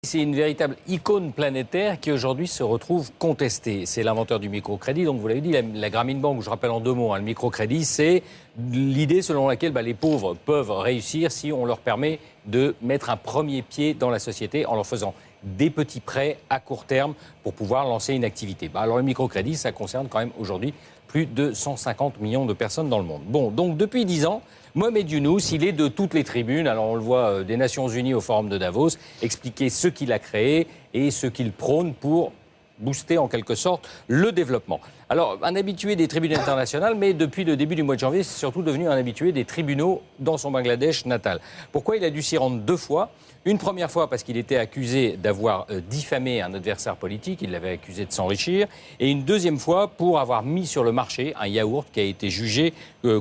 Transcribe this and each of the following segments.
C'est une véritable icône planétaire qui aujourd'hui se retrouve contestée. C'est l'inventeur du microcrédit, donc vous l'avez dit, la Grameen Bank, je rappelle en deux mots, le microcrédit, c'est l'idée selon laquelle les pauvres peuvent réussir si on leur permet de mettre un premier pied dans la société en leur faisant des petits prêts à court terme pour pouvoir lancer une activité. Alors le microcrédit, ça concerne quand même aujourd'hui plus de 150 millions de personnes dans le monde. Bon, donc depuis 10 ans, Mohamed Younous, il est de toutes les tribunes, alors on le voit des Nations Unies au Forum de Davos, expliquer ce qu'il a créé et ce qu'il prône pour booster en quelque sorte le développement. Alors, un habitué des tribunaux internationales, mais depuis le début du mois de janvier, c'est surtout devenu un habitué des tribunaux dans son Bangladesh natal. Pourquoi il a dû s'y rendre deux fois? Une première fois parce qu'il était accusé d'avoir diffamé un adversaire politique, il l'avait accusé de s'enrichir, et une deuxième fois pour avoir mis sur le marché un yaourt qui a été jugé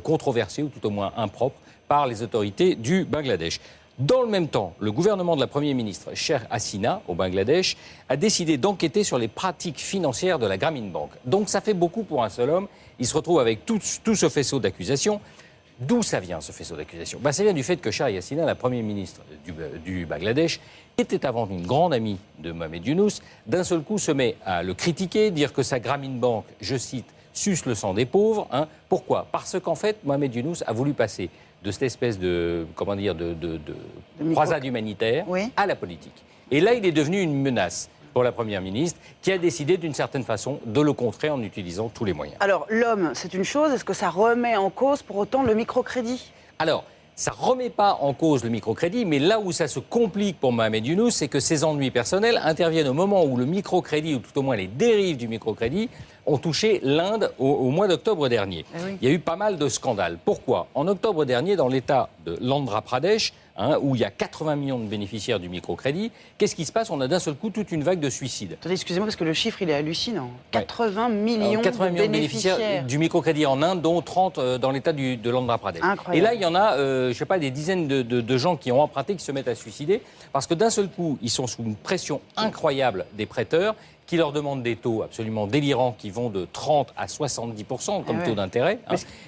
controversé ou tout au moins impropre par les autorités du Bangladesh. Dans le même temps, le gouvernement de la Première ministre, Sheikh Hasina, au Bangladesh, a décidé d'enquêter sur les pratiques financières de la Grameen Bank. Donc ça fait beaucoup pour un seul homme. Il se retrouve avec tout ce faisceau d'accusations. D'où ça vient, ce faisceau d'accusations? Ça vient du fait que Sheikh Hasina, la Première ministre du Bangladesh, était avant une grande amie de Mohamed Younous, d'un seul coup se met à le critiquer, dire que sa Grameen Bank, je cite, suce le sang des pauvres. Pourquoi? Parce qu'en fait, Mohamed Younous a voulu passer de cette espèce de croisade humanitaire à la politique. Et là, il est devenu une menace pour la Première ministre, qui a décidé d'une certaine façon de le contrer en utilisant tous les moyens. Alors, l'homme, c'est une chose. Est-ce que ça remet en cause pour autant le microcrédit? Alors, ça ne remet pas en cause le microcrédit, mais là où ça se complique pour Mohamed Younous, c'est que ses ennuis personnels interviennent au moment où le microcrédit, ou tout au moins les dérives du microcrédit, ont touché l'Inde au mois d'octobre dernier. Oui. Il y a eu pas mal de scandales. Pourquoi? En octobre dernier, dans l'État de l'Andhra Pradesh, où il y a 80 millions de bénéficiaires du microcrédit, qu'est-ce qui se passe? On a d'un seul coup toute une vague de suicides. Attendez, excusez-moi, parce que le chiffre, il est hallucinant. 80 millions de bénéficiaires du microcrédit en Inde, dont 30 dans l'État de l'Andhra Pradesh. Incroyable. Et là, il y en a, je sais pas, des dizaines de gens qui ont emprunté, qui se mettent à se suicider, parce que d'un seul coup, ils sont sous une pression incroyable des prêteurs, qui leur demandent des taux absolument délirants qui vont de 30 à 70% comme taux d'intérêt.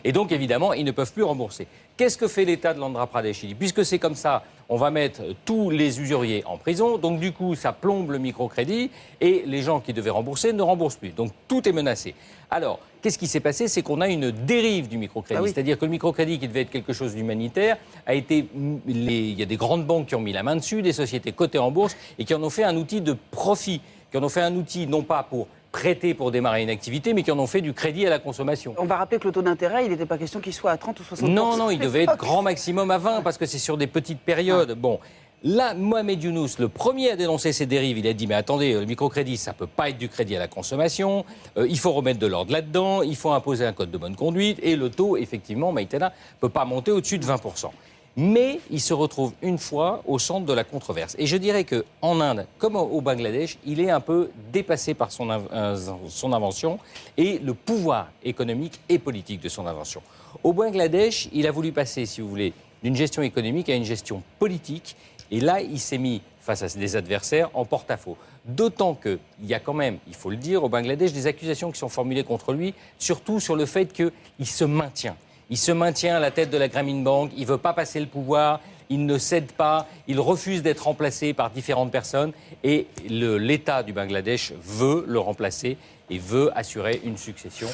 Et donc, évidemment, ils ne peuvent plus rembourser. Qu'est-ce que fait l'État de l'Andhra Pradesh? Il dit, puisque c'est comme ça, on va mettre tous les usuriers en prison. Donc, du coup, ça plombe le microcrédit et les gens qui devaient rembourser ne remboursent plus. Donc, tout est menacé. Alors, qu'est-ce qui s'est passé? C'est qu'on a une dérive du microcrédit. C'est-à-dire que le microcrédit, qui devait être quelque chose d'humanitaire, a été... Il y a des grandes banques qui ont mis la main dessus, des sociétés cotées en bourse et qui en ont fait un outil de profit, qui en ont fait un outil non pas pour prêter pour démarrer une activité, mais qui en ont fait du crédit à la consommation. On va rappeler que le taux d'intérêt, il n'était pas question qu'il soit à 30 ou 60%. Non, il devait être grand maximum à 20, parce que c'est sur des petites périodes. Bon, là, Mohamed Younous, le premier à dénoncer ces dérives, il a dit, mais attendez, le microcrédit, ça ne peut pas être du crédit à la consommation, il faut remettre de l'ordre là-dedans, il faut imposer un code de bonne conduite, et le taux, effectivement, Maïtena, ne peut pas monter au-dessus de 20%. Mais il se retrouve une fois au centre de la controverse. Et je dirais qu'en Inde, comme au Bangladesh, il est un peu dépassé par son invention et le pouvoir économique et politique de son invention. Au Bangladesh, il a voulu passer, si vous voulez, d'une gestion économique à une gestion politique. Et là, il s'est mis face à des adversaires en porte-à-faux. D'autant qu'il y a quand même, il faut le dire, au Bangladesh, des accusations qui sont formulées contre lui, surtout sur le fait qu'il se maintient. Il se maintient à la tête de la Grameen Bank, il ne veut pas passer le pouvoir, il ne cède pas, il refuse d'être remplacé par différentes personnes et l'État du Bangladesh veut le remplacer et veut assurer une succession,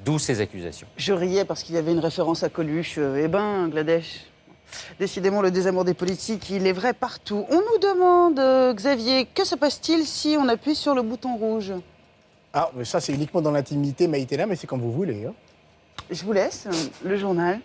d'où ces accusations. Je riais parce qu'il y avait une référence à Coluche et Bangladesh. Décidément, le désamour des politiques, il est vrai partout. On nous demande, Xavier, que se passe-t-il si on appuie sur le bouton rouge? Ah, mais ça, c'est uniquement dans l'intimité, Maïtena, mais c'est comme vous voulez. Je vous laisse, le journal.